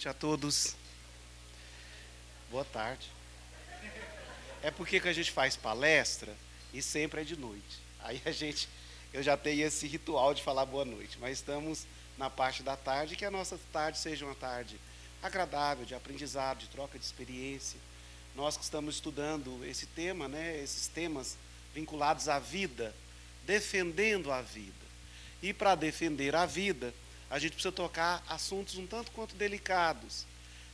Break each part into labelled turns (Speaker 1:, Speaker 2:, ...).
Speaker 1: noite a todos. Boa tarde. É porque que a gente faz palestra e sempre é de noite. Aí eu já tenho esse ritual de falar boa noite, mas estamos na parte da tarde, que a nossa tarde seja uma tarde agradável, de aprendizado, de troca de experiência. Nós que estamos estudando esse tema, esses temas vinculados à vida, defendendo a vida. E para defender a vida, a gente precisa tocar assuntos um tanto quanto delicados,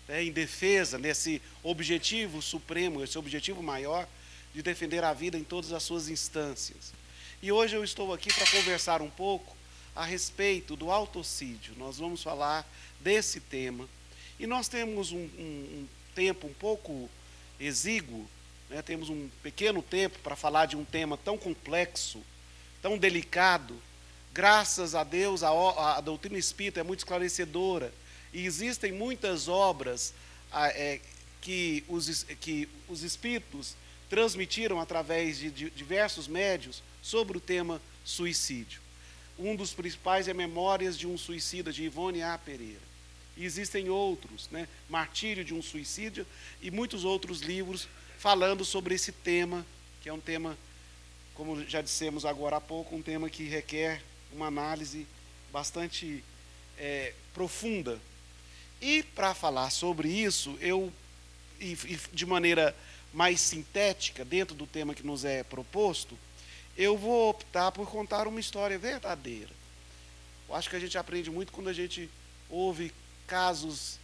Speaker 1: em defesa nesse objetivo supremo, esse objetivo maior de defender a vida em todas as suas instâncias. E hoje eu estou aqui para conversar um pouco a respeito do autocídio. Nós vamos falar desse tema. E nós temos um tempo um pouco exíguo, temos um pequeno tempo para falar de um tema tão complexo, tão delicado. Graças a Deus, a doutrina espírita é muito esclarecedora e existem muitas obras que os espíritos transmitiram através de diversos médios sobre o tema suicídio. Um dos principais é Memórias de um Suicida, de Ivone A. Pereira. E existem outros, Martírio de um Suicídio e muitos outros livros falando sobre esse tema, que é um tema, como já dissemos agora há pouco, um tema que requer uma análise bastante profunda. E para falar sobre isso, e de maneira mais sintética, dentro do tema que nos é proposto, eu vou optar por contar uma história verdadeira. Eu acho que a gente aprende muito quando a gente ouve casos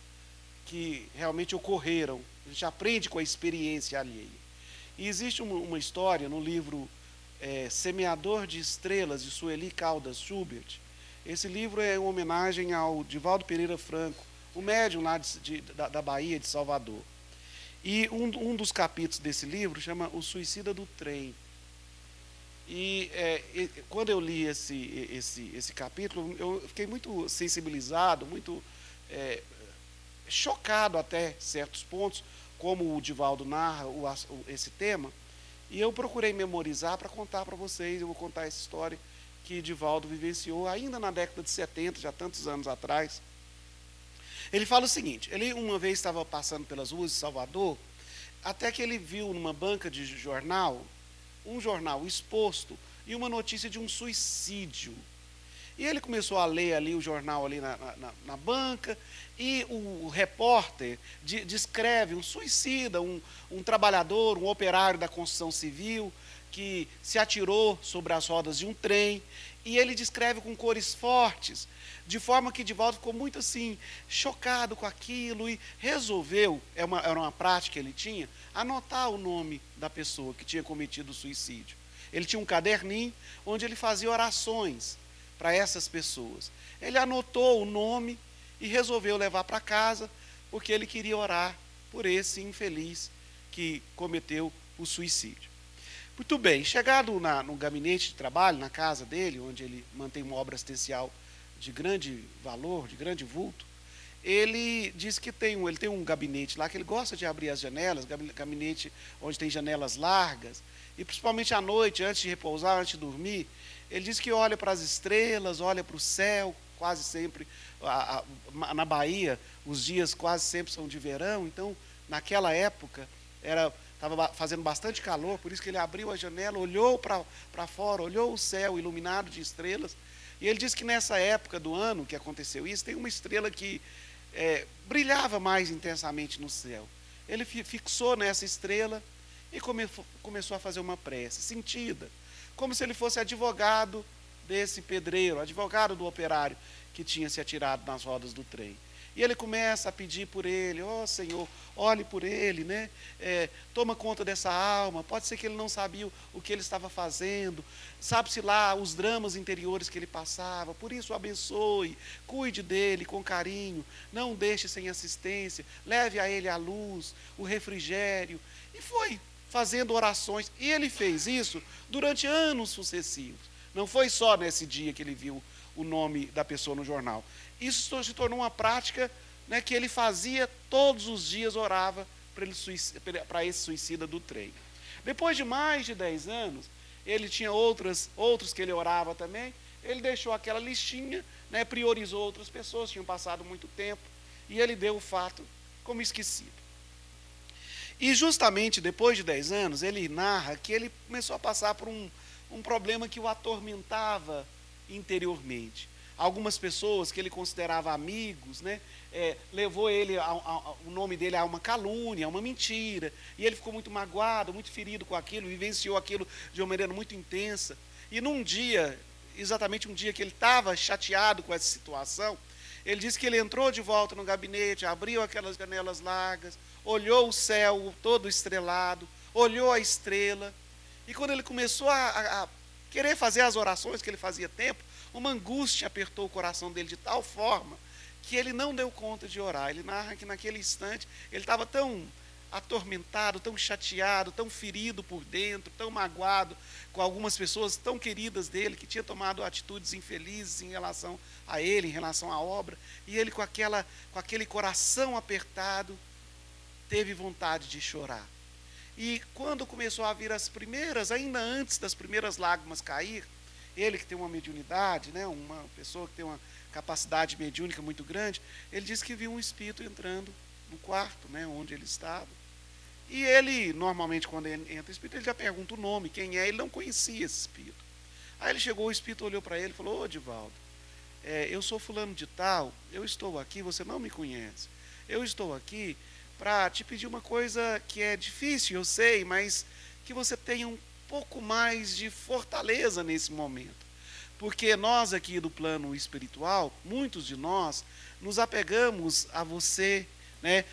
Speaker 1: que realmente ocorreram. A gente aprende com a experiência alheia. E existe uma história no livro Semeador de Estrelas, de Sueli Caldas Schubert. Esse livro é uma homenagem ao Divaldo Pereira Franco, o médium lá da Bahia, de Salvador. E um dos capítulos desse livro chama O Suicida do Trem. E quando eu li esse capítulo, eu fiquei muito sensibilizado, muito chocado até certos pontos, como o Divaldo narra esse tema. E eu procurei memorizar para contar para vocês. Eu vou contar essa história que Divaldo vivenciou ainda na década de 70, já tantos anos atrás. Ele fala o seguinte: ele uma vez estava passando pelas ruas de Salvador, até que ele viu numa banca de jornal, um jornal exposto e uma notícia de um suicídio. E ele começou a ler ali o jornal ali na banca, e o repórter descreve um suicida, um trabalhador, um operário da construção civil, que se atirou sobre as rodas de um trem, e ele descreve com cores fortes, de forma que Divaldo ficou muito assim, chocado com aquilo, e resolveu, era uma prática que ele tinha, anotar o nome da pessoa que tinha cometido o suicídio. Ele tinha um caderninho onde ele fazia orações para essas pessoas. Ele anotou o nome e resolveu levar para casa, porque ele queria orar por esse infeliz que cometeu o suicídio. Muito bem, chegado no gabinete de trabalho, na casa dele, onde ele mantém uma obra assistencial de grande valor, de grande vulto, ele diz que ele tem um gabinete lá que ele gosta de abrir as janelas, gabinete onde tem janelas largas, e principalmente à noite, antes de repousar, antes de dormir, ele diz que olha para as estrelas, olha para o céu, quase sempre, na Bahia, os dias quase sempre são de verão, então, naquela época, estava fazendo bastante calor, por isso que ele abriu a janela, olhou para fora, olhou o céu iluminado de estrelas, e ele diz que nessa época do ano que aconteceu isso, tem uma estrela que brilhava mais intensamente no céu. Ele fixou nessa estrela e começou a fazer uma prece sentida, como se ele fosse advogado desse pedreiro, advogado do operário que tinha se atirado nas rodas do trem. E ele começa a pedir por ele: ó Senhor, olhe por ele, toma conta dessa alma. Pode ser que ele não sabia o que ele estava fazendo, sabe-se lá os dramas interiores que ele passava, por isso o abençoe, cuide dele com carinho, não deixe sem assistência, leve a ele a luz, o refrigério. E foi fazendo orações, e ele fez isso durante anos sucessivos. Não foi só nesse dia que ele viu o nome da pessoa no jornal. Isso se tornou uma prática, que ele fazia todos os dias, orava para esse suicida do trem. Depois de mais de 10 anos, ele tinha outros que ele orava também, ele deixou aquela listinha, priorizou outras pessoas, tinham passado muito tempo, E ele deu o fato como esquecido. E justamente depois de 10 anos, ele narra que ele começou a passar por um problema que o atormentava interiormente. Algumas pessoas que ele considerava amigos, né, levou ele, o nome dele a uma calúnia, a uma mentira, e ele ficou muito magoado, muito ferido com aquilo, vivenciou aquilo de uma maneira muito intensa. E num dia, exatamente um dia que ele estava chateado com essa situação, ele disse que ele entrou de volta no gabinete, abriu aquelas janelas largas, olhou o céu todo estrelado, olhou a estrela, e quando ele começou a querer fazer as orações que ele fazia tempo, uma angústia apertou o coração dele de tal forma que ele não deu conta de orar. Ele narra que naquele instante ele estava tão atormentado, tão chateado, tão ferido por dentro, tão magoado com algumas pessoas tão queridas dele, que tinham tomado atitudes infelizes em relação a ele, em relação à obra, e ele com aquele coração apertado, teve vontade de chorar. E quando começou a vir as primeiras, ainda antes das primeiras lágrimas cair, ele que tem uma mediunidade, né, uma pessoa que tem uma capacidade mediúnica muito grande, ele disse que viu um espírito entrando no quarto, né, onde ele estava. E ele, normalmente, quando entra o espírito, ele já pergunta o nome, quem é, ele não conhecia esse espírito. Aí ele chegou, o espírito olhou para ele e falou: ô Divaldo, eu sou fulano de tal, eu estou aqui, você não me conhece. Eu estou aqui para te pedir uma coisa que é difícil, eu sei, mas que você tenha um pouco mais de fortaleza nesse momento. Porque nós aqui do plano espiritual, muitos de nós, nos apegamos a você, né?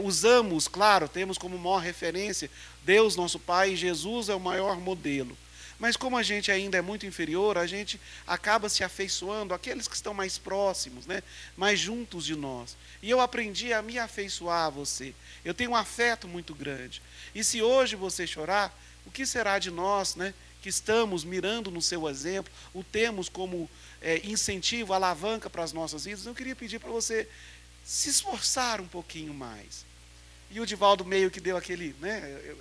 Speaker 1: Usamos, claro, temos como maior referência Deus, nosso Pai, e Jesus é o maior modelo. Mas como a gente ainda é muito inferior, a gente acaba se afeiçoando àqueles que estão mais próximos, né? Mais juntos de nós. E eu aprendi a me afeiçoar a você. Eu tenho um afeto muito grande. E se hoje você chorar, o que será de nós, né, que estamos mirando no seu exemplo, o temos como incentivo, alavanca para as nossas vidas? Eu queria pedir para você se esforçar um pouquinho mais. E o Divaldo meio que deu aquele, né,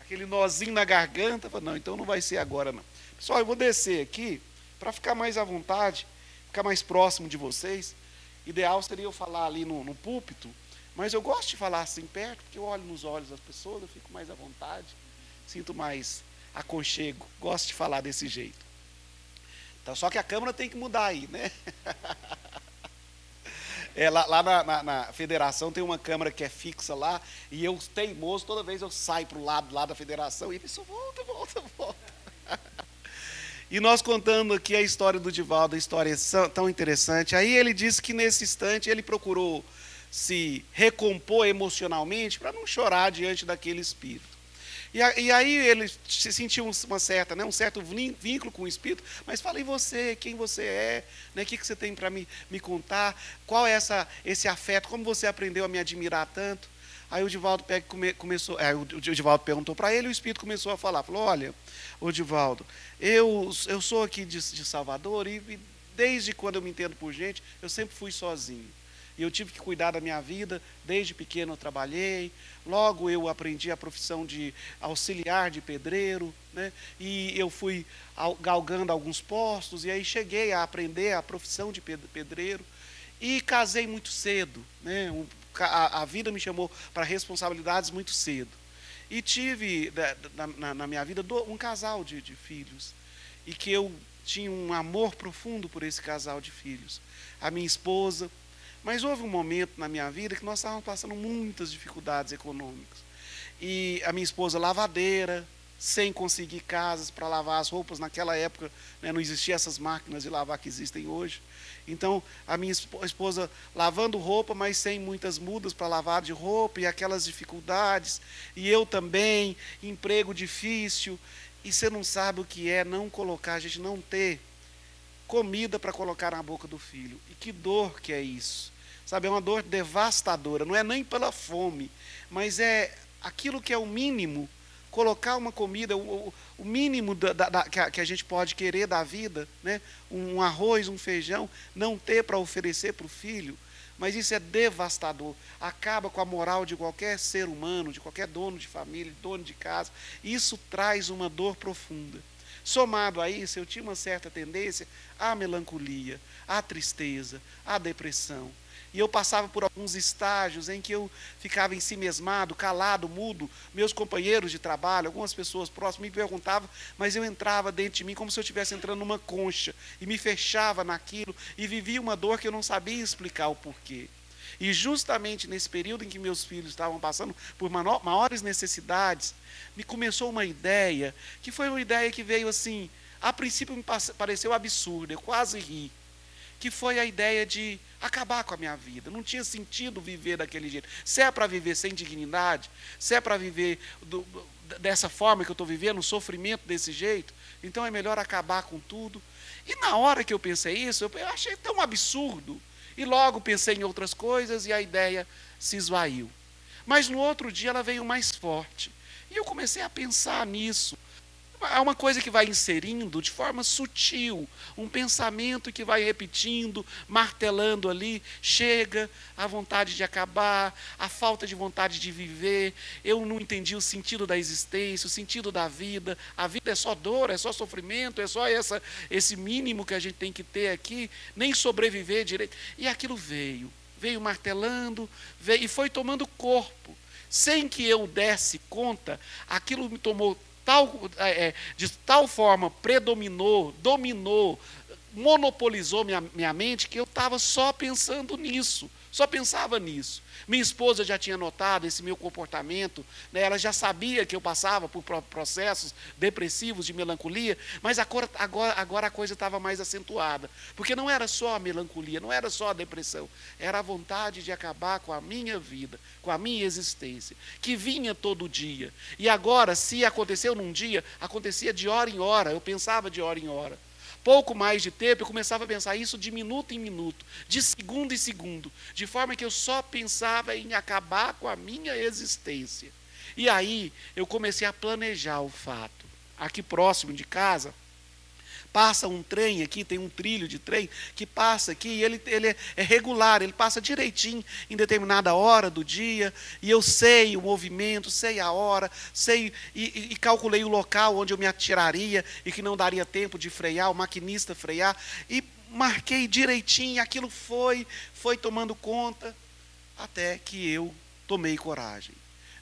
Speaker 1: aquele nozinho na garganta, falou: não, então não vai ser agora não. Pessoal, eu vou descer aqui para ficar mais à vontade, ficar mais próximo de vocês. Ideal seria eu falar ali no púlpito, mas eu gosto de falar assim perto, porque eu olho nos olhos das pessoas, eu fico mais à vontade, sinto mais aconchego, gosto de falar desse jeito. Então, só que a câmera tem que mudar aí, né? Lá na federação tem uma câmera que é fixa lá, e eu, teimoso, toda vez eu saio para o lado lá da federação, e a pessoa volta. E nós contando aqui a história do Divaldo, a história tão interessante. Aí ele disse que nesse instante ele procurou se recompor emocionalmente para não chorar diante daquele espírito. E aí ele se sentiu uma certa, né, um certo vínculo com o espírito, mas fala: e você, quem você é, né, o que você tem para me contar, qual é esse afeto, como você aprendeu a me admirar tanto? Aí o Divaldo começou, o Divaldo perguntou para ele, e o espírito começou a falar, falou: olha, ô Divaldo, eu sou aqui de Salvador, e desde quando eu me entendo por gente, eu sempre fui sozinho. E eu tive que cuidar da minha vida, desde pequeno eu trabalhei, logo eu aprendi a profissão de auxiliar de pedreiro, né? E eu fui galgando alguns postos, e aí cheguei a aprender a profissão de pedreiro, e casei muito cedo, né? A vida me chamou para responsabilidades muito cedo. E tive, na minha vida, um casal de filhos, e que eu tinha um amor profundo por esse casal de filhos, a minha esposa. Mas houve um momento na minha vida que nós estávamos passando muitas dificuldades econômicas. E a minha esposa lavadeira, sem conseguir casas para lavar as roupas. Naquela época, né, não existiam essas máquinas de lavar que existem hoje. Então, a minha esposa lavando roupa, mas sem muitas mudas para lavar de roupa, e aquelas dificuldades. E eu também, emprego difícil. E você não sabe o que é não colocar, a gente não ter comida para colocar na boca do filho. E que dor que é isso. Sabe, é uma dor devastadora, não é nem pela fome, mas é aquilo que é o mínimo, colocar uma comida, o mínimo que a gente pode querer da vida, né? Um arroz, um feijão, não ter para oferecer para o filho, mas isso é devastador, acaba com a moral de qualquer ser humano, de qualquer dono de família, dono de casa, isso traz uma dor profunda. Somado a isso, eu tinha uma certa tendência à melancolia, à tristeza, à depressão. E eu passava por alguns estágios em que eu ficava ensimesmado, calado, mudo. Meus companheiros de trabalho, algumas pessoas próximas me perguntavam, mas eu entrava dentro de mim como se eu estivesse entrando numa concha e me fechava naquilo e vivia uma dor que eu não sabia explicar o porquê. E justamente nesse período em que meus filhos estavam passando por maiores necessidades, me começou uma ideia, que foi uma ideia que veio assim, a princípio me pareceu absurda, eu quase ri, que foi a ideia de acabar com a minha vida. Não tinha sentido viver daquele jeito. Se é para viver sem dignidade, se é para viver dessa forma que eu estou vivendo, um sofrimento desse jeito, então é melhor acabar com tudo. E na hora que eu pensei isso, eu achei tão absurdo. E logo pensei em outras coisas e a ideia se esvaiu. Mas no outro dia ela veio mais forte. E eu comecei a pensar nisso. É uma coisa que vai inserindo de forma sutil, um pensamento que vai repetindo, martelando ali, chega a vontade de acabar, a falta de vontade de viver, eu não entendi o sentido da existência, o sentido da vida, a vida é só dor, é só sofrimento, é só esse mínimo que a gente tem que ter aqui, nem sobreviver direito. E aquilo veio martelando, veio, e foi tomando corpo, sem que eu desse conta, aquilo me tomou de tal forma dominou, monopolizou minha mente, que eu estava só pensando nisso, só pensava nisso. Minha esposa já tinha notado esse meu comportamento, né? Ela já sabia que eu passava por processos depressivos de melancolia, mas agora a coisa estava mais acentuada, porque não era só a melancolia, não era só a depressão, era a vontade de acabar com a minha vida, com a minha existência, que vinha todo dia. E agora, se aconteceu num dia, acontecia de hora em hora, eu pensava de hora em hora. Pouco mais de tempo, eu começava a pensar isso de minuto em minuto, de segundo em segundo, de forma que eu só pensava em acabar com a minha existência. E aí, eu comecei a planejar o fato. Aqui próximo de casa, passa um trem aqui, tem um trilho de trem que passa aqui, e ele é regular, ele passa direitinho em determinada hora do dia, e eu sei o movimento, sei a hora, sei e calculei o local onde eu me atiraria e que não daria tempo de frear, o maquinista frear, e marquei direitinho, aquilo foi tomando conta, até que eu tomei coragem.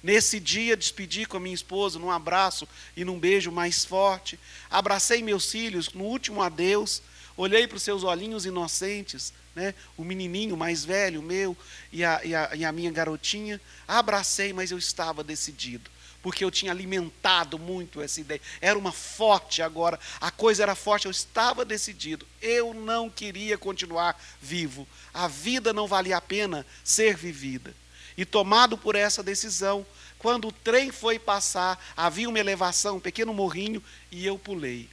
Speaker 1: Nesse dia, despedi com a minha esposa, num abraço e num beijo mais forte. Abracei meus filhos no último adeus. Olhei para os seus olhinhos inocentes, né? O menininho mais velho, meu, e a minha garotinha. Abracei, mas eu estava decidido, porque eu tinha alimentado muito essa ideia. Era uma forte agora, a coisa era forte, eu estava decidido. Eu não queria continuar vivo. A vida não valia a pena ser vivida. E tomado por essa decisão, quando o trem foi passar, havia uma elevação, um pequeno morrinho, e eu pulei.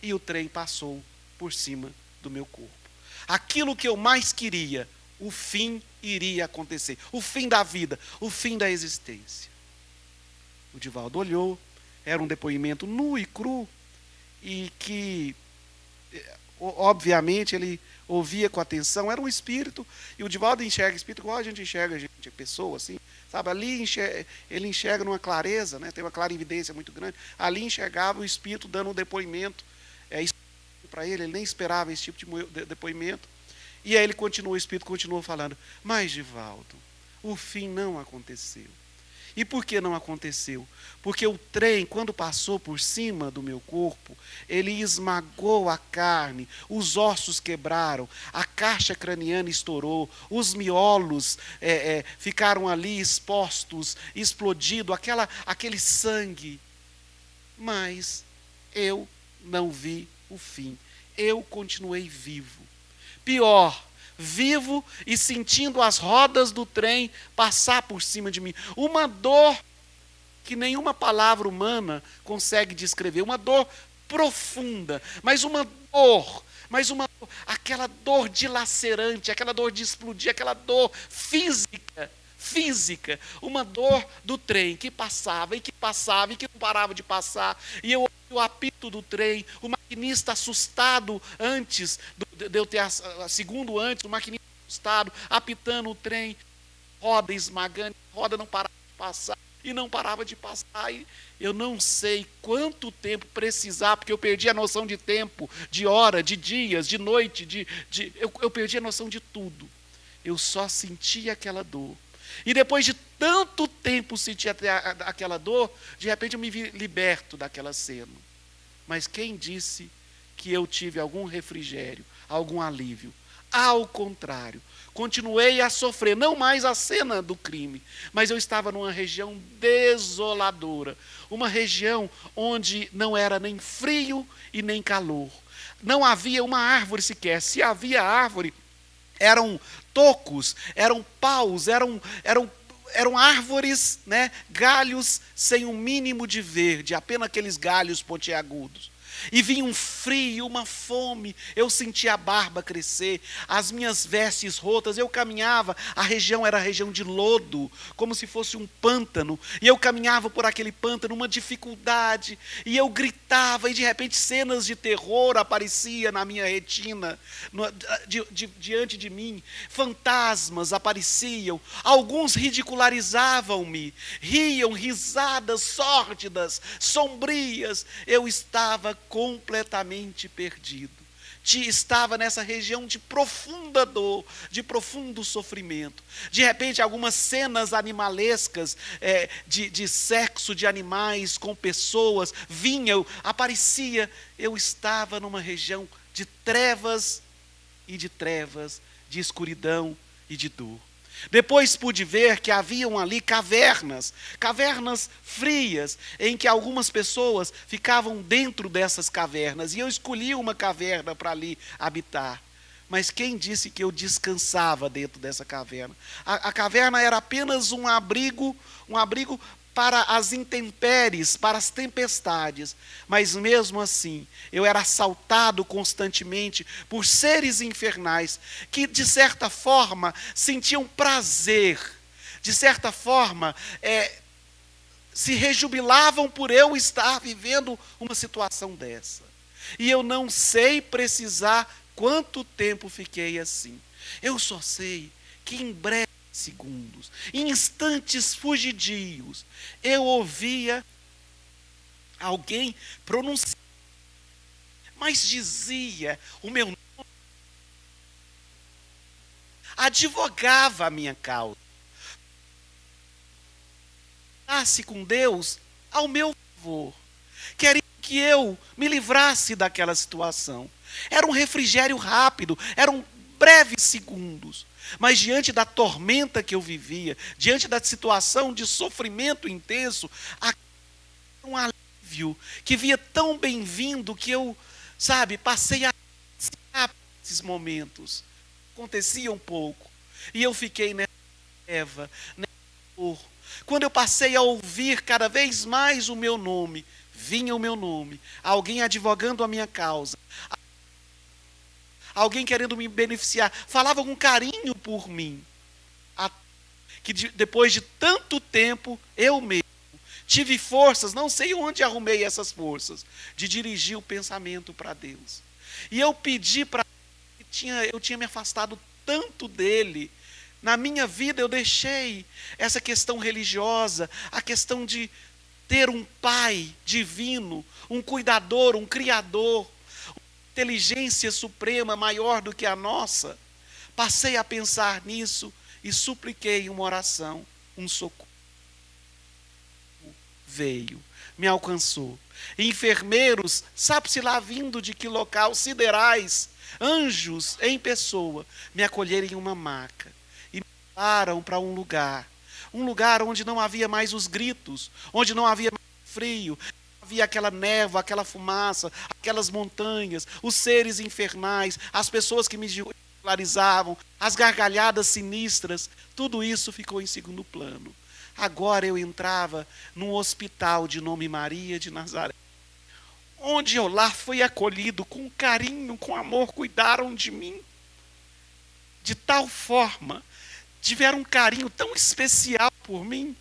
Speaker 1: E o trem passou por cima do meu corpo. Aquilo que eu mais queria, o fim iria acontecer. O fim da vida, o fim da existência. O Divaldo olhou, era um depoimento nu e cru, e que, obviamente, ele ouvia com atenção, era um espírito, e o Divaldo enxerga espírito igual a gente enxerga pessoa, assim, sabe, ali ele enxerga numa clareza, né, tem uma clarividência muito grande, ali enxergava o espírito dando um depoimento, para ele nem esperava esse tipo de depoimento, e aí o espírito continuou falando, mas Divaldo, o fim não aconteceu. E por que não aconteceu? Porque o trem, quando passou por cima do meu corpo, ele esmagou a carne, os ossos quebraram, a caixa craniana estourou, os miolos ficaram ali expostos, explodido, aquele sangue. Mas eu não vi o fim. Eu continuei vivo. Pior, vivo e sentindo as rodas do trem passar por cima de mim. Uma dor que nenhuma palavra humana consegue descrever. Uma dor profunda, mas aquela dor dilacerante, aquela dor de explodir, aquela dor física, uma dor do trem que passava e que não parava de passar, e eu ouvi o apito do trem, o maquinista assustado antes de eu ter, segundo antes, o maquinista assustado, apitando o trem, roda esmagando, roda não parava de passar, e não parava de passar, e eu não sei quanto tempo precisar, porque eu perdi a noção de tempo, de hora, de dias, de noite, eu perdi a noção de tudo. eu só sentia aquela dor. E depois de tanto tempo sentir aquela dor, de repente eu me vi liberto daquela cena. Mas quem disse que eu tive algum refrigério, algum alívio? Ao contrário, continuei a sofrer, não mais a cena do crime, mas eu estava numa região desoladora, uma região onde não era nem frio e nem calor. Não havia uma árvore sequer. Se havia árvore, eram tocos, eram paus, eram árvores, né, galhos sem um mínimo de verde, apenas aqueles galhos pontiagudos. E vinha um frio, uma fome, eu sentia a barba crescer, as minhas vestes rotas, eu caminhava, a região era a região de lodo, como se fosse um pântano, e eu caminhava por aquele pântano, uma dificuldade, e eu gritava, e de repente cenas de terror apareciam na minha retina, diante de mim, fantasmas apareciam, alguns ridicularizavam-me, riam, risadas sórdidas, sombrias, eu estava completamente perdido. Estava nessa região de profunda dor, de profundo sofrimento. De repente, algumas cenas animalescas, de sexo de animais com pessoas, vinham, aparecia. Eu estava numa região de trevas, de escuridão e de dor. Depois pude ver que haviam ali cavernas frias, em que algumas pessoas ficavam dentro dessas cavernas, e eu escolhi uma caverna para ali habitar. Mas quem disse que eu descansava dentro dessa caverna? A caverna era apenas um abrigo para as intempéries, para as tempestades, mas mesmo assim, eu era assaltado constantemente por seres infernais, que de certa forma sentiam prazer, de certa forma se rejubilavam por eu estar vivendo uma situação dessa. E eu não sei precisar quanto tempo fiquei assim. Eu só sei que em breve segundos, em instantes fugidios, eu ouvia alguém pronunciar, mas dizia o meu nome, advogava a minha causa, falasse com Deus ao meu favor, queria que eu me livrasse daquela situação. Era um refrigério rápido, eram breves segundos. Mas diante da tormenta que eu vivia, diante da situação de sofrimento intenso, um alívio que via tão bem-vindo que eu, passei a apreciar esses momentos. Acontecia um pouco. E eu fiquei nessa treva, nessa dor. Quando eu passei a ouvir cada vez mais o meu nome, vinha o meu nome, alguém advogando a minha causa, alguém querendo me beneficiar, falava com carinho por mim. Que depois de tanto tempo, eu mesmo tive forças, não sei onde arrumei essas forças, de dirigir o pensamento para Deus. E eu pedi para Ele, eu tinha me afastado tanto dele. Na minha vida eu deixei essa questão religiosa, a questão de ter um pai divino, um cuidador, um criador, inteligência suprema maior do que a nossa. Passei a pensar nisso e supliquei uma oração, um socorro. Veio, me alcançou. Enfermeiros, sabe-se lá vindo de que local, siderais, anjos em pessoa, me acolheram em uma maca e me levaram para um lugar onde não havia mais os gritos, onde não havia mais frio, havia aquela névoa, aquela fumaça, aquelas montanhas, os seres infernais, as pessoas que me ridicularizavam, as gargalhadas sinistras, tudo isso ficou em segundo plano. Agora eu entrava num hospital de nome Maria de Nazaré, onde eu lá fui acolhido com carinho, com amor, cuidaram de mim, de tal forma, tiveram um carinho tão especial por mim,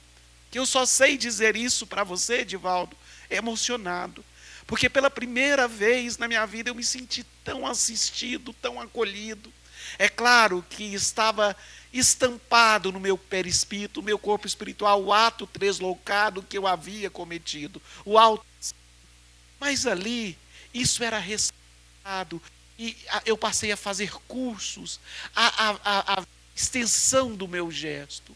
Speaker 1: que eu só sei dizer isso para você, Edivaldo, emocionado, porque pela primeira vez na minha vida eu me senti tão assistido, tão acolhido. É claro que estava estampado no meu perispírito, no meu corpo espiritual, o ato tresloucado que eu havia cometido, mas ali, isso era respeitado, e eu passei a fazer cursos, a extensão do meu gesto.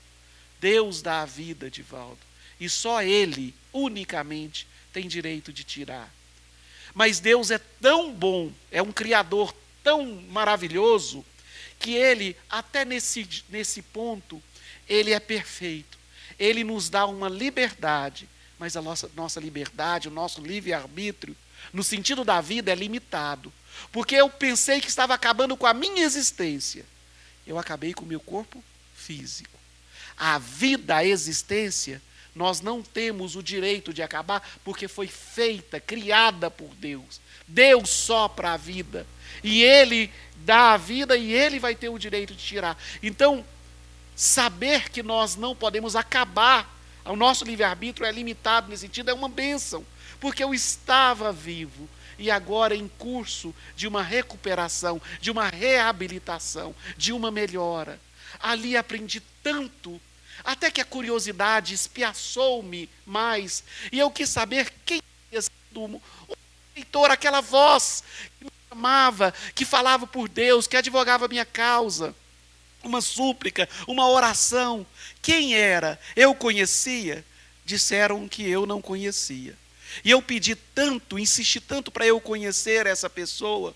Speaker 1: Deus dá a vida, Divaldo, e só Ele, unicamente, tem direito de tirar. Mas Deus é tão bom, é um Criador tão maravilhoso, que Ele, até nesse ponto, Ele é perfeito. Ele nos dá uma liberdade, mas a nossa liberdade, o nosso livre-arbítrio, no sentido da vida, é limitado. Porque eu pensei que estava acabando com a minha existência. Eu acabei com o meu corpo físico. A vida, a existência, nós não temos o direito de acabar, porque foi feita, criada por Deus. Deus sopra a vida. E Ele dá a vida e Ele vai ter o direito de tirar. Então, saber que nós não podemos acabar, o nosso livre-arbítrio é limitado nesse sentido, é uma bênção. Porque eu estava vivo e agora em curso de uma recuperação, de uma reabilitação, de uma melhora. Ali aprendi tanto, até que a curiosidade espiaçou-me mais, e eu quis saber quem tinha sido o leitor, aquela voz que me chamava, que falava por Deus, que advogava a minha causa, uma súplica, uma oração. Quem era? Eu conhecia? Disseram que eu não conhecia. E eu pedi tanto, insisti tanto para eu conhecer essa pessoa,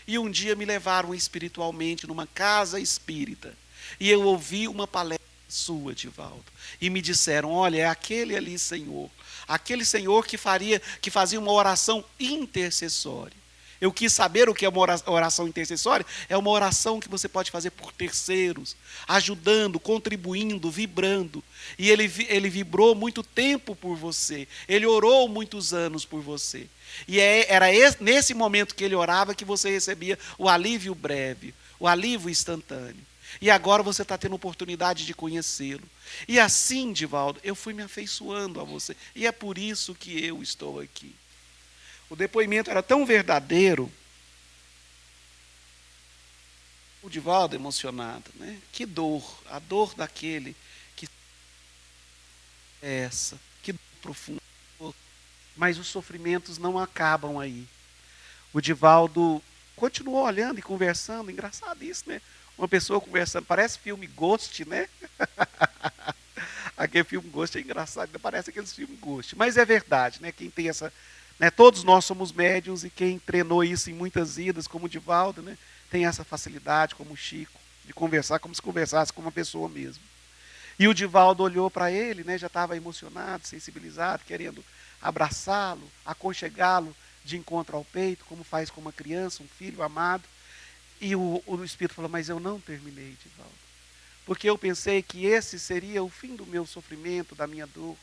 Speaker 1: e um dia me levaram espiritualmente numa casa espírita, e eu ouvi uma palestra sua, Divaldo, e me disseram: olha, é aquele ali, Senhor, aquele Senhor que fazia uma oração intercessória. Eu quis saber o que é uma oração intercessória. É uma oração que você pode fazer por terceiros, ajudando, contribuindo, vibrando. E ele vibrou muito tempo por você. Ele orou muitos anos por você. E era nesse momento que ele orava que você recebia o alívio breve, o alívio instantâneo. E agora você está tendo oportunidade de conhecê-lo. E assim, Divaldo, eu fui me afeiçoando a você. E é por isso que eu estou aqui. O depoimento era tão verdadeiro. O Divaldo emocionado, né? Que dor, a dor daquele que é essa, que dor profunda. Mas os sofrimentos não acabam aí. O Divaldo continuou olhando e conversando, engraçado isso, né? Uma pessoa conversando, parece filme Ghost, né? Aquele filme Ghost é engraçado, parece aqueles filmes Ghost. Mas é verdade, né? Quem tem essa... Né, todos nós somos médiuns e quem treinou isso em muitas idas, como o Divaldo, né, tem essa facilidade, como o Chico, de conversar como se conversasse com uma pessoa mesmo. E o Divaldo olhou para ele, né, já estava emocionado, sensibilizado, querendo abraçá-lo, aconchegá-lo de encontro ao peito, como faz com uma criança, um filho amado. E o Espírito falou: mas eu não terminei, Divaldo, porque eu pensei que esse seria o fim do meu sofrimento, da minha dor,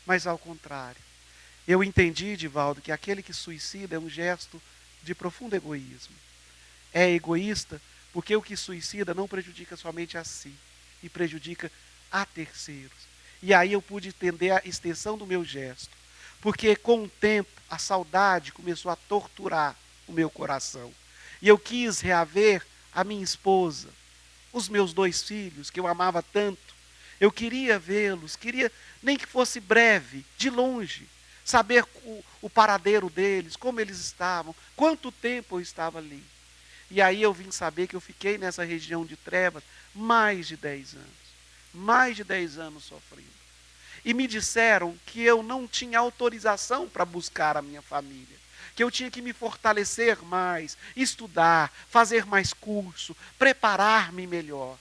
Speaker 1: mas ao contrário. Eu entendi, Divaldo, que aquele que suicida é um gesto de profundo egoísmo. É egoísta porque o que suicida não prejudica somente a si, e prejudica a terceiros. E aí eu pude entender a extensão do meu gesto, porque com o tempo a saudade começou a torturar o meu coração. E eu quis reaver a minha esposa, os meus 2 filhos, que eu amava tanto. Eu queria vê-los, queria, nem que fosse breve, de longe, saber o paradeiro deles, como eles estavam, quanto tempo eu estava ali. E aí eu vim saber que eu fiquei nessa região de trevas mais de 10 anos. Mais de 10 anos sofrendo. E me disseram que eu não tinha autorização para buscar a minha família. Que eu tinha que me fortalecer mais, estudar, fazer mais curso, preparar-me melhor.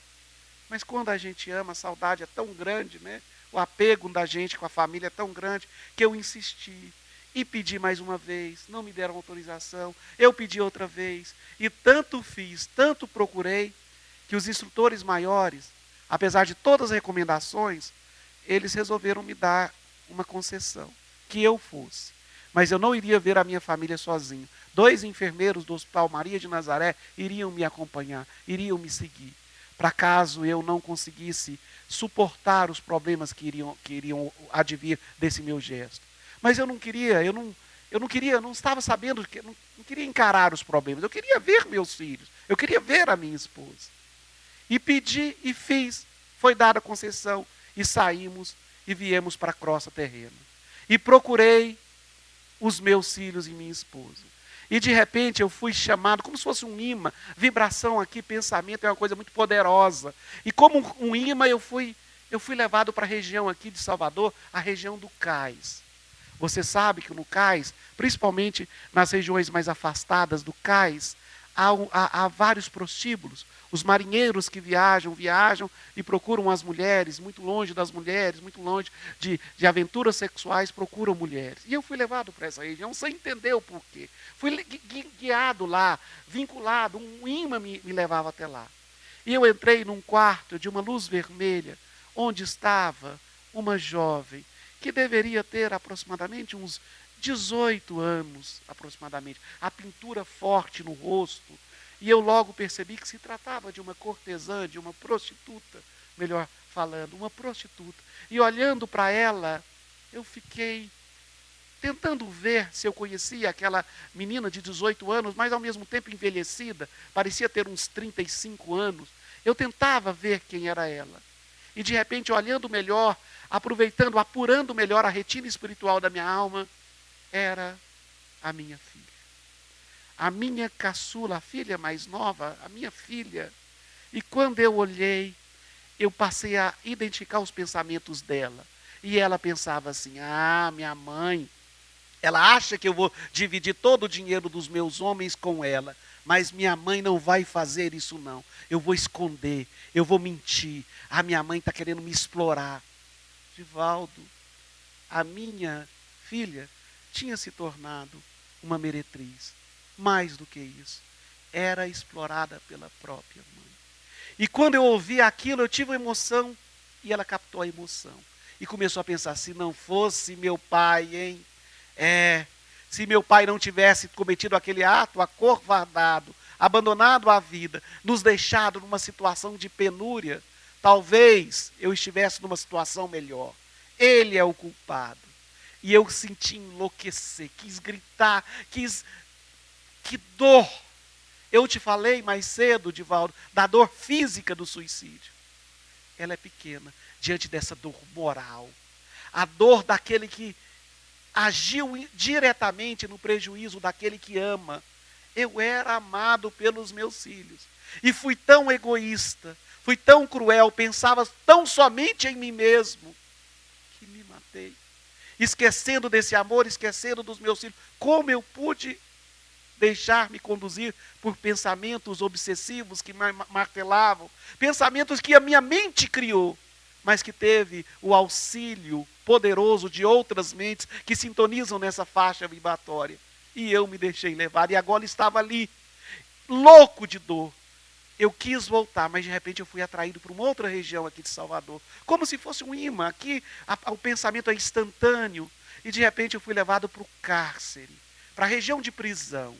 Speaker 1: Mas quando a gente ama, a saudade é tão grande, né? O apego da gente com a família é tão grande que eu insisti e pedi mais uma vez, não me deram autorização, eu pedi outra vez, e tanto fiz, tanto procurei, que os instrutores maiores, apesar de todas as recomendações, eles resolveram me dar uma concessão, que eu fosse. Mas eu não iria ver a minha família sozinho. 2 enfermeiros do Hospital Maria de Nazaré iriam me acompanhar, iriam me seguir, para caso eu não conseguisse suportar os problemas que iriam advir desse meu gesto. Mas eu não queria, eu não estava sabendo, não queria encarar os problemas, eu queria ver meus filhos, eu queria ver a minha esposa. E pedi e fiz, foi dada a concessão, e saímos e viemos para a crosta terrena. E procurei os meus filhos e minha esposa. E de repente eu fui chamado, como se fosse um imã. Vibração aqui, pensamento é uma coisa muito poderosa. E como um imã eu fui levado para a região aqui de Salvador, a região do cais. Você sabe que no cais, principalmente nas regiões mais afastadas do cais, há vários prostíbulos. Os marinheiros que viajam e procuram as mulheres, muito longe das mulheres, muito longe de aventuras sexuais, procuram mulheres. E eu fui levado para essa região sem entender o porquê. Fui guiado lá, vinculado, um imã me levava até lá. E eu entrei num quarto de uma luz vermelha, onde estava uma jovem, que deveria ter aproximadamente uns 18 anos, aproximadamente. A pintura forte no rosto. E eu logo percebi que se tratava de uma cortesã, de uma prostituta, melhor falando, uma prostituta. E olhando para ela, eu fiquei tentando ver se eu conhecia aquela menina de 18 anos, mas ao mesmo tempo envelhecida, parecia ter uns 35 anos. Eu tentava ver quem era ela. E de repente, olhando melhor, aproveitando, apurando melhor a retina espiritual da minha alma, era a minha filha. A minha caçula, a filha mais nova, a minha filha. E quando eu olhei, eu passei a identificar os pensamentos dela. E ela pensava assim, minha mãe, ela acha que eu vou dividir todo o dinheiro dos meus homens com ela. Mas minha mãe não vai fazer isso não. Eu vou esconder, eu vou mentir. A minha mãe está querendo me explorar. Divaldo, a minha filha tinha se tornado uma meretriz. Mais do que isso, era explorada pela própria mãe. E quando eu ouvi aquilo, eu tive uma emoção, e ela captou a emoção. E começou a pensar, se não fosse meu pai, hein? Se meu pai não tivesse cometido aquele ato acovardado, abandonado a vida, nos deixado numa situação de penúria, talvez eu estivesse numa situação melhor. Ele é o culpado. E eu senti enlouquecer, quis gritar, que dor. Eu te falei mais cedo, Divaldo, da dor física do suicídio. Ela é pequena diante dessa dor moral. A dor daquele que agiu diretamente no prejuízo daquele que ama. Eu era amado pelos meus filhos. E fui tão egoísta, fui tão cruel, pensava tão somente em mim mesmo, que me matei. Esquecendo desse amor, esquecendo dos meus filhos. Como eu pude deixar-me conduzir por pensamentos obsessivos que martelavam, pensamentos que a minha mente criou, mas que teve o auxílio poderoso de outras mentes que sintonizam nessa faixa vibratória. E eu me deixei levar, e agora estava ali, louco de dor. Eu quis voltar, mas de repente eu fui atraído para uma outra região aqui de Salvador, como se fosse um imã. Aqui o pensamento é instantâneo, e de repente eu fui levado para o cárcere, para a região de prisão.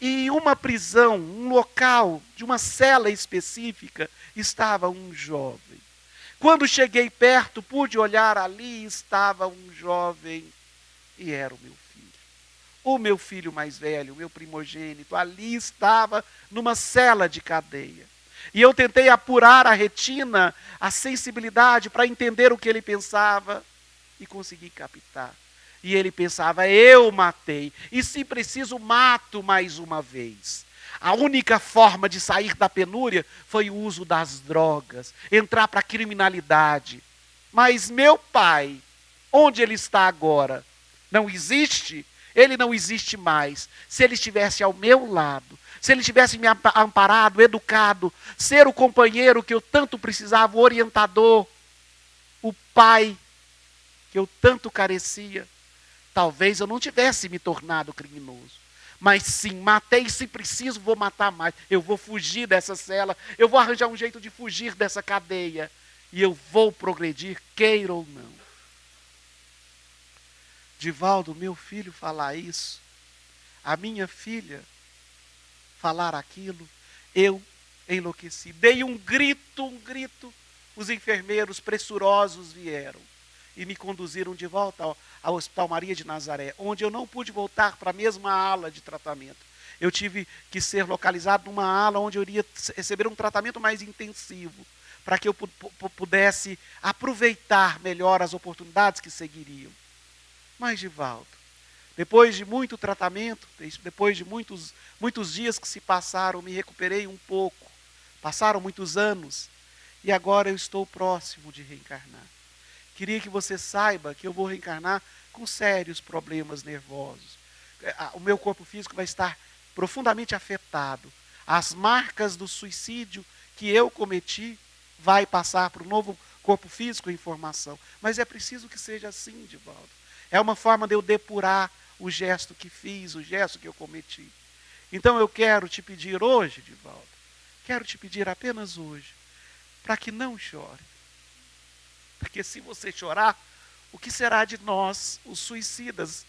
Speaker 1: E em uma prisão, um local de uma cela específica, estava um jovem. Quando cheguei perto, pude olhar ali, estava um jovem, e era o meu filho. O meu filho mais velho, o meu primogênito, ali estava numa cela de cadeia. E eu tentei apurar a retina, a sensibilidade, para entender o que ele pensava, e consegui captar. E ele pensava, eu matei, e se preciso mato mais uma vez. A única forma de sair da penúria foi o uso das drogas, entrar para a criminalidade. Mas meu pai, onde ele está agora? Não existe? Ele não existe mais. Se ele estivesse ao meu lado, se ele tivesse me amparado, educado, ser o companheiro que eu tanto precisava, o orientador, o pai que eu tanto carecia, talvez eu não tivesse me tornado criminoso. Mas sim, matei, se preciso, vou matar mais. Eu vou fugir dessa cela, eu vou arranjar um jeito de fugir dessa cadeia. E eu vou progredir, queira ou não. Divaldo, meu filho falar isso, a minha filha falar aquilo, eu enlouqueci. Dei um grito, os enfermeiros pressurosos vieram e me conduziram de volta ao Hospital Maria de Nazaré, onde eu não pude voltar para a mesma ala de tratamento. Eu tive que ser localizado numa ala onde eu iria receber um tratamento mais intensivo, para que eu pudesse aproveitar melhor as oportunidades que seguiriam. Mas, Divaldo, Depois de muito tratamento, depois de muitos dias que se passaram, me recuperei um pouco. Passaram muitos anos e agora eu estou próximo de reencarnar. Queria que você saiba que eu vou reencarnar com sérios problemas nervosos. O meu corpo físico vai estar profundamente afetado. As marcas do suicídio que eu cometi vai passar para o novo corpo físico em formação. Mas é preciso que seja assim, Divaldo. É uma forma de eu depurar o gesto que fiz, o gesto que eu cometi. Então eu quero te pedir hoje, Divaldo, quero te pedir apenas hoje, para que não chore. Porque se você chorar, o que será de nós, os suicidas,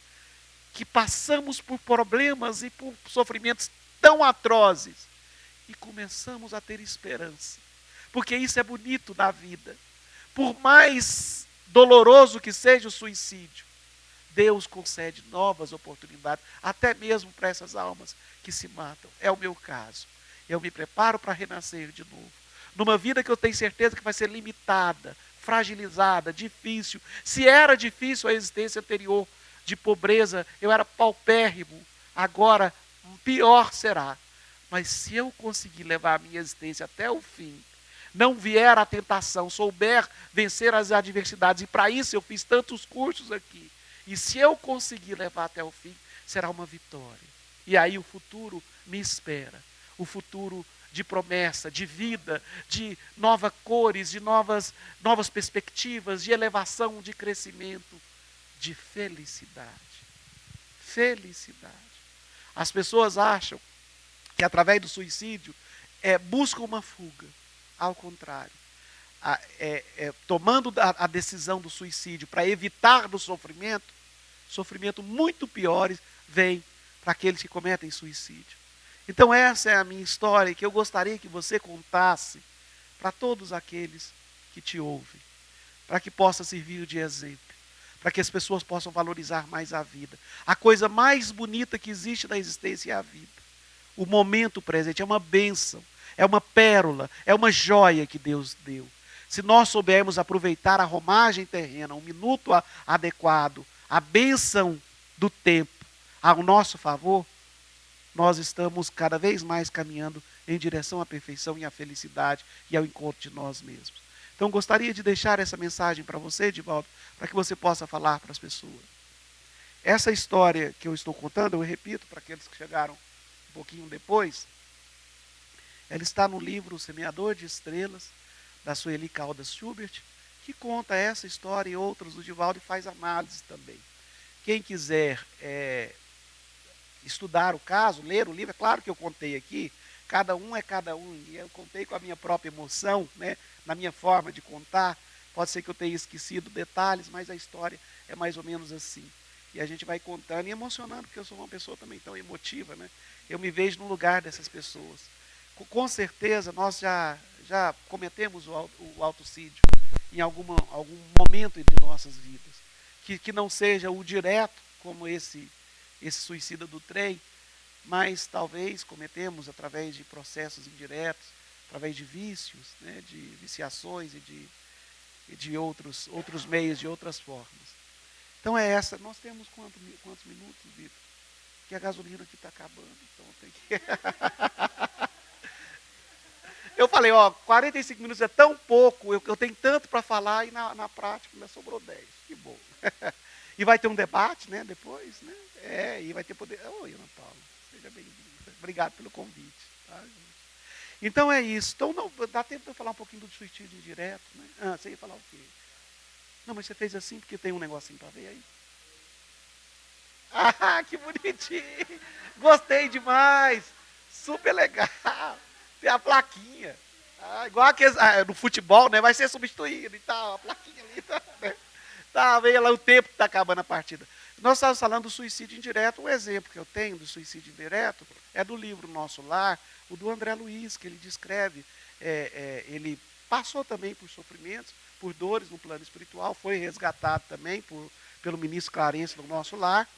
Speaker 1: que passamos por problemas e por sofrimentos tão atrozes e começamos a ter esperança? Porque isso é bonito na vida. Por mais doloroso que seja o suicídio, Deus concede novas oportunidades, até mesmo para essas almas que se matam. É o meu caso. Eu me preparo para renascer de novo. Numa vida que eu tenho certeza que vai ser limitada, fragilizada, difícil. Se era difícil a existência anterior de pobreza, eu era paupérrimo. Agora, pior será. Mas se eu conseguir levar a minha existência até o fim, não vier a tentação, souber vencer as adversidades, e para isso eu fiz tantos cursos aqui, e se eu conseguir levar até o fim, será uma vitória. E aí o futuro me espera. O futuro de promessa, de vida, de novas cores, de novas perspectivas, de elevação, de crescimento, de felicidade. Felicidade. As pessoas acham que através do suicídio buscam uma fuga. Ao contrário. Tomando a decisão do suicídio para evitar do sofrimento muito piores vem para aqueles que cometem suicídio. Então essa é a minha história que eu gostaria que você contasse para todos aqueles que te ouvem, para que possa servir de exemplo, para que as pessoas possam valorizar mais a vida. A coisa mais bonita que existe na existência é a vida. O momento presente é uma bênção, é uma pérola, é uma joia que Deus deu. Se nós soubermos aproveitar a romagem terrena, um minuto adequado, a bênção do tempo ao nosso favor, nós estamos cada vez mais caminhando em direção à perfeição e à felicidade e ao encontro de nós mesmos. Então gostaria de deixar essa mensagem para você, Divaldo, para que você possa falar para as pessoas. Essa história que eu estou contando, eu repito para aqueles que chegaram um pouquinho depois, ela está no livro O Semeador de Estrelas, da Sueli Caldas Schubert, que conta essa história e outras do Divaldo e faz análise também. Quem quiser estudar o caso, ler o livro, é claro que eu contei aqui, cada um é cada um, e eu contei com a minha própria emoção, né, na minha forma de contar. Pode ser que eu tenha esquecido detalhes, mas a história é mais ou menos assim. E a gente vai contando e emocionando, porque eu sou uma pessoa também tão emotiva, né? Eu me vejo no lugar dessas pessoas. Com certeza nós já cometemos o autocídio em algum momento de nossas vidas. Que não seja o direto, como esse suicida do trem, mas talvez cometemos através de processos indiretos, através de vícios, né, de viciações e de outros meios, de outras formas. Então é essa. Nós temos quantos minutos, Vitor? Que a gasolina aqui está acabando, então tem que... Eu falei, 45 minutos é tão pouco, eu tenho tanto para falar, e na prática ainda sobrou 10. Que bom. E vai ter um debate, né, depois, né? E vai ter poder... Oi, Ana Paula, seja bem-vinda. Obrigado pelo convite. Tá, gente? Então é isso. Então não, dá tempo de eu falar um pouquinho do suicídio indireto, né? Você ia falar o quê? Não, mas você fez assim porque tem um negocinho para ver aí. Ah, que bonitinho. Gostei demais. Super legal. Tem a plaquinha. Igual aqueles, no futebol, né? Vai ser substituído e tal. A plaquinha ali, tá, né? Tá, veio lá o tempo que está acabando a partida. Nós estávamos falando do suicídio indireto. Um exemplo que eu tenho do suicídio indireto é do livro Nosso Lar, o do André Luiz, que ele descreve. Ele passou também por sofrimentos, por dores no plano espiritual, foi resgatado também pelo ministro Clarence no Nosso Lar.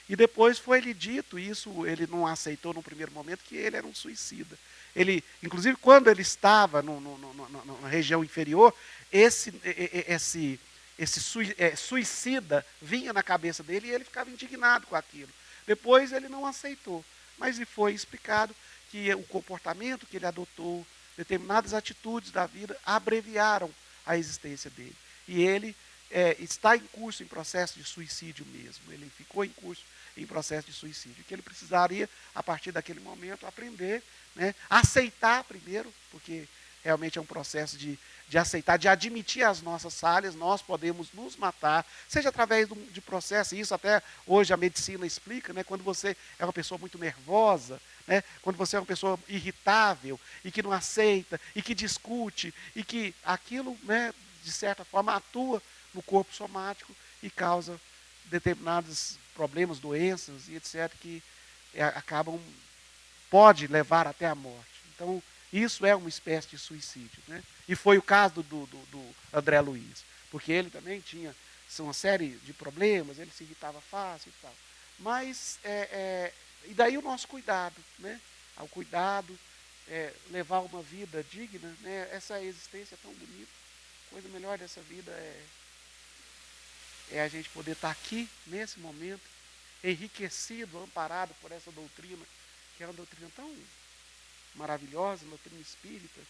Speaker 1: E depois foi-lhe dito, isso ele não aceitou no primeiro momento, que ele era um suicida. Ele, inclusive, quando ele estava na região inferior, esse suicida vinha na cabeça dele e ele ficava indignado com aquilo. Depois ele não aceitou, mas lhe foi explicado que o comportamento que ele adotou, determinadas atitudes da vida, abreviaram a existência dele. E ele está em curso, em processo de suicídio mesmo. Ele ficou em curso, em processo de suicídio. Que ele precisaria, a partir daquele momento, aprender, né, aceitar primeiro, porque realmente é um processo de aceitar, de admitir as nossas falhas. Nós podemos nos matar, seja através de processo, isso até hoje a medicina explica, né, quando você é uma pessoa muito nervosa, né, quando você é uma pessoa irritável e que não aceita, e que discute, e que aquilo, né, de certa forma, atua no corpo somático e causa determinados problemas, doenças e etc., que pode levar até a morte. Então, isso é uma espécie de suicídio, né? E foi o caso do André Luiz, porque ele também tinha uma série de problemas, ele se irritava fácil e tal. Mas, e daí o nosso cuidado, né? Ao cuidado, levar uma vida digna, né? Essa existência é tão bonita, a coisa melhor dessa vida é a gente poder estar aqui, nesse momento, enriquecido, amparado por essa doutrina, que é uma doutrina tão maravilhosa, uma doutrina espírita,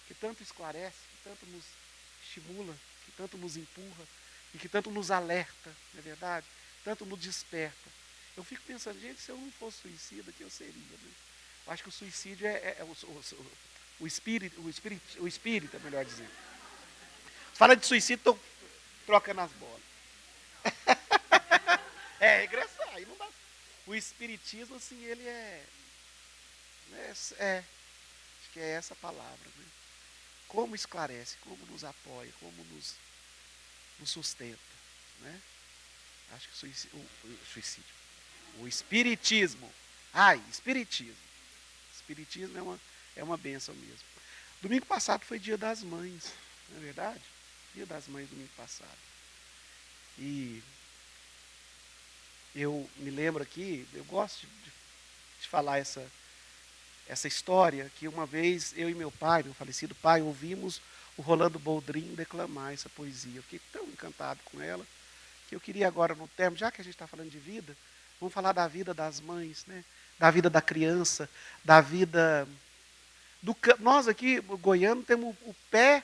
Speaker 1: que tanto esclarece, que tanto nos estimula, que tanto nos empurra, e que tanto nos alerta, não é verdade? Tanto nos desperta. Eu fico pensando, gente, se eu não fosse suicida, o que eu seria? Né? Eu acho que o suicídio o espírita, melhor dizendo. Fala de suicídio, estou trocando as bolas. Regressar, aí não dá. O espiritismo, assim, ele acho que é essa palavra, né? Como esclarece, como nos apoia, como nos sustenta, né? Acho que o espiritismo, espiritismo é uma bênção mesmo. Domingo passado foi Dia das Mães, não é verdade? Dia das Mães, domingo passado. E eu me lembro aqui, eu gosto de falar essa história, que uma vez eu e meu falecido pai, ouvimos o Rolando Boldrin declamar essa poesia. Eu fiquei tão encantado com ela, que eu queria agora, no termo, já que a gente está falando de vida, vamos falar da vida das mães, né? Da vida da criança, da vida do campo. Nós aqui, goianos, temos o pé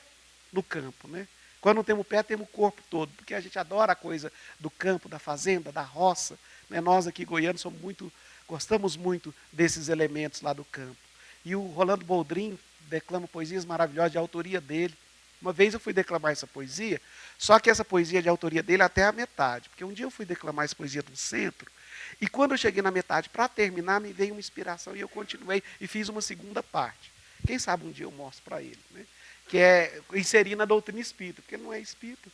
Speaker 1: no campo, né? Quando não temos o pé, temos o corpo todo, porque a gente adora a coisa do campo, da fazenda, da roça, né? Nós aqui, goianos, gostamos muito desses elementos lá do campo. E o Rolando Boldrin declama poesias maravilhosas de autoria dele. Uma vez eu fui declamar essa poesia, só que essa poesia de autoria dele até a metade, porque um dia eu fui declamar essa poesia no centro, e quando eu cheguei na metade, para terminar, me veio uma inspiração e eu continuei e fiz uma segunda parte. Quem sabe um dia eu mostro para ele, né? Que é inserir na doutrina espírita, porque ele não é espírita.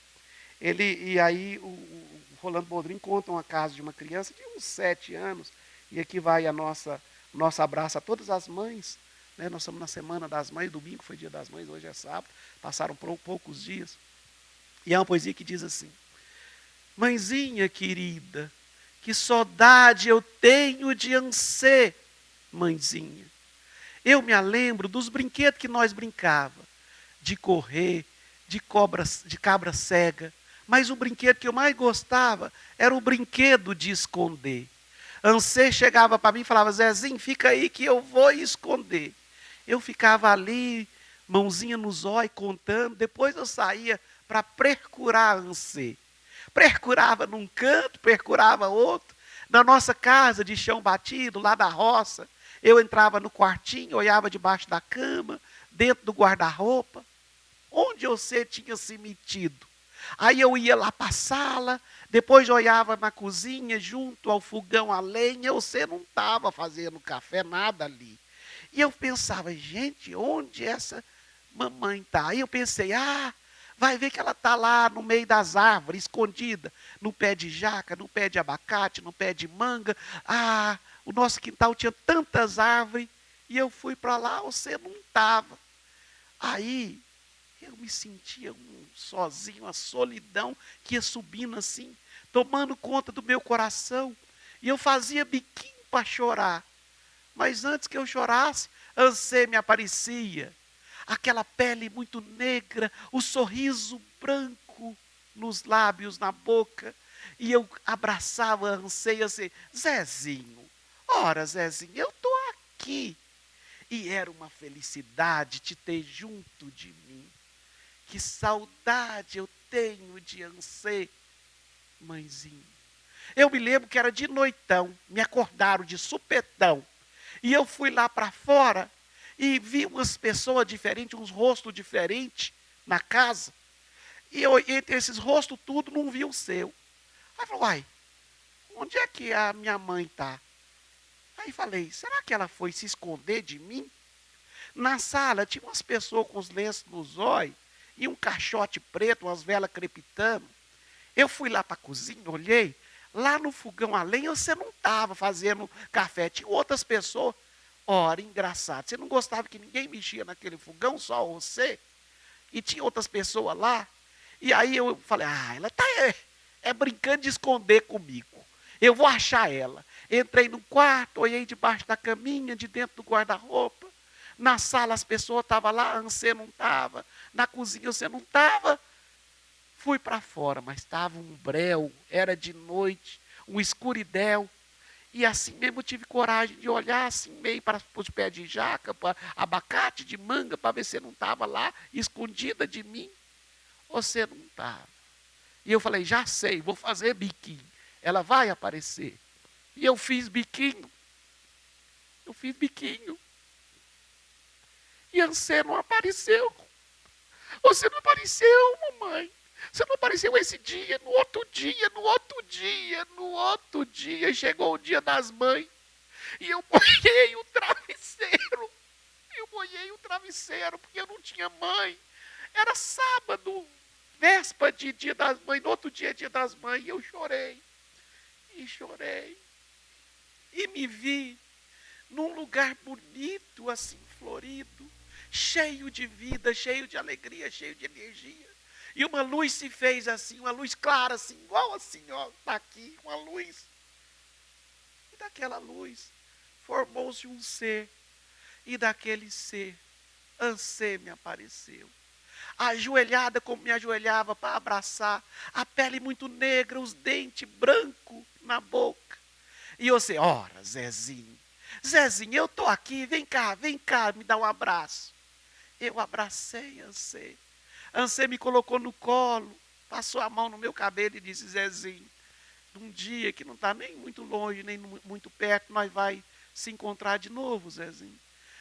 Speaker 1: E aí o Rolando Boldrin conta uma casa de uma criança de uns 7 anos, e aqui vai nosso abraço a todas as mães, né? Nós estamos na Semana das Mães, domingo foi Dia das Mães, hoje é sábado, passaram poucos dias. E é uma poesia que diz assim: mãezinha querida, que saudade eu tenho de ansê, mãezinha. Eu me lembro dos brinquedos que nós brincava, de correr, de cabra cega, mas o brinquedo que eu mais gostava era o brinquedo de esconder. Ansê chegava para mim e falava: Zezinho, fica aí que eu vou esconder. Eu ficava ali, mãozinha no zóio, contando, depois eu saía para percurar Ansê. Percurava num canto, percurava outro. Na nossa casa de chão batido, lá da roça, eu entrava no quartinho, olhava debaixo da cama, dentro do guarda-roupa, onde você tinha se metido. Aí eu ia lá para a sala, depois olhava na cozinha, junto ao fogão a lenha, você não estava fazendo café, nada ali. E eu pensava, gente, onde essa mamãe está? Aí eu pensei, vai ver que ela está lá no meio das árvores, escondida, no pé de jaca, no pé de abacate, no pé de manga. O nosso quintal tinha tantas árvores, e eu fui para lá, você não estava. Aí eu me sentia sozinho, uma solidão que ia subindo assim, tomando conta do meu coração. E eu fazia biquinho para chorar. Mas antes que eu chorasse, Ansê me aparecia. Aquela pele muito negra, o sorriso branco nos lábios, na boca, e eu abraçava, anseia assim, Zezinho, ora Zezinho, eu estou aqui. E era uma felicidade te ter junto de mim. Que saudade eu tenho de Ansê, mãezinha. Eu me lembro que era de noitão, me acordaram de supetão. E eu fui lá para fora e vi umas pessoas diferentes, uns rostos diferentes na casa. E eu, entre esses rostos tudo, não vi o seu. Aí falei, uai, onde é que a minha mãe está? Aí falei, será que ela foi se esconder de mim? Na sala tinha umas pessoas com os lenços nos olhos e um caixote preto, umas velas crepitando. Eu fui lá para a cozinha, olhei, lá no fogão a lenha você não estava fazendo café, tinha outras pessoas. Ora, engraçado, você não gostava que ninguém mexia naquele fogão, só você? E tinha outras pessoas lá. E aí eu falei, ela está brincando de esconder comigo. Eu vou achar ela. Entrei no quarto, olhei debaixo da caminha, de dentro do guarda-roupa. Na sala as pessoas estavam lá, você não estava. Na cozinha você não estava. Fui para fora, mas estava um breu, era de noite, um escuridão. E assim mesmo eu tive coragem de olhar assim meio para os pés de jaca, para abacate, de manga, para ver se não estava lá, escondida de mim. Você não estava. E eu falei, já sei, vou fazer biquinho. Ela vai aparecer. E eu fiz biquinho. Eu fiz biquinho. E você não apareceu. Você não apareceu, mamãe. Você não apareceu esse dia, no outro dia, no outro dia, no outro dia. Chegou o dia das mães. E eu molhei o travesseiro. Eu molhei o travesseiro, porque eu não tinha mãe. Era sábado, véspera de dia das mães. No outro dia é dia das mães. E eu chorei. E chorei. E me vi num lugar bonito, assim, florido, cheio de vida, cheio de alegria, cheio de energia. E uma luz se fez assim, uma luz clara, assim, igual assim, ó, está aqui, uma luz. E daquela luz formou-se um ser. E daquele ser, Ansê me apareceu. Ajoelhada como me ajoelhava para abraçar, a pele muito negra, os dentes brancos na boca. E você, ora, Zezinho, Zezinho, eu estou aqui, vem cá, me dá um abraço. Eu abracei Ansê. Ansê me colocou no colo, passou a mão no meu cabelo e disse, Zezinho, num dia que não está nem muito longe, nem muito perto, nós vai se encontrar de novo, Zezinho.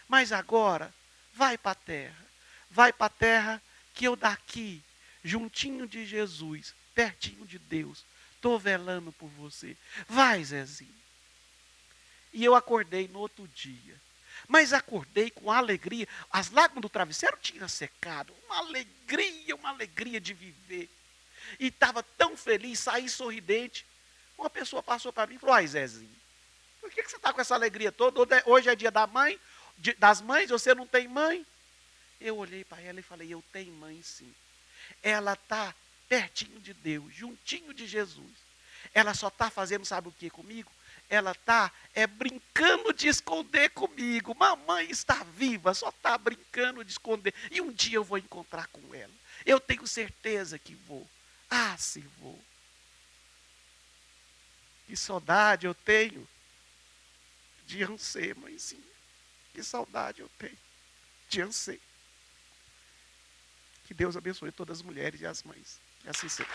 Speaker 1: Mas agora, vai para a terra que eu daqui, juntinho de Jesus, pertinho de Deus, estou velando por você. Vai, Zezinho. E eu acordei no outro dia. Mas acordei com alegria. As lágrimas do travesseiro tinham secado. Uma alegria de viver. E estava tão feliz, saí sorridente. Uma pessoa passou para mim e falou, ai Zezinho, por que você está com essa alegria toda? Hoje é dia da mãe, das mães, você não tem mãe? Eu olhei para ela e falei, eu tenho mãe sim. Ela está pertinho de Deus, juntinho de Jesus. Ela só está fazendo, sabe o que comigo? Ela está brincando de esconder comigo. Mamãe está viva, só está brincando de esconder. E um dia eu vou encontrar com ela. Eu tenho certeza que vou. Ah, se vou. Que saudade eu tenho de Ansê, mãezinha. Que saudade eu tenho de Ansê. Que Deus abençoe todas as mulheres e as mães. Que assim seja.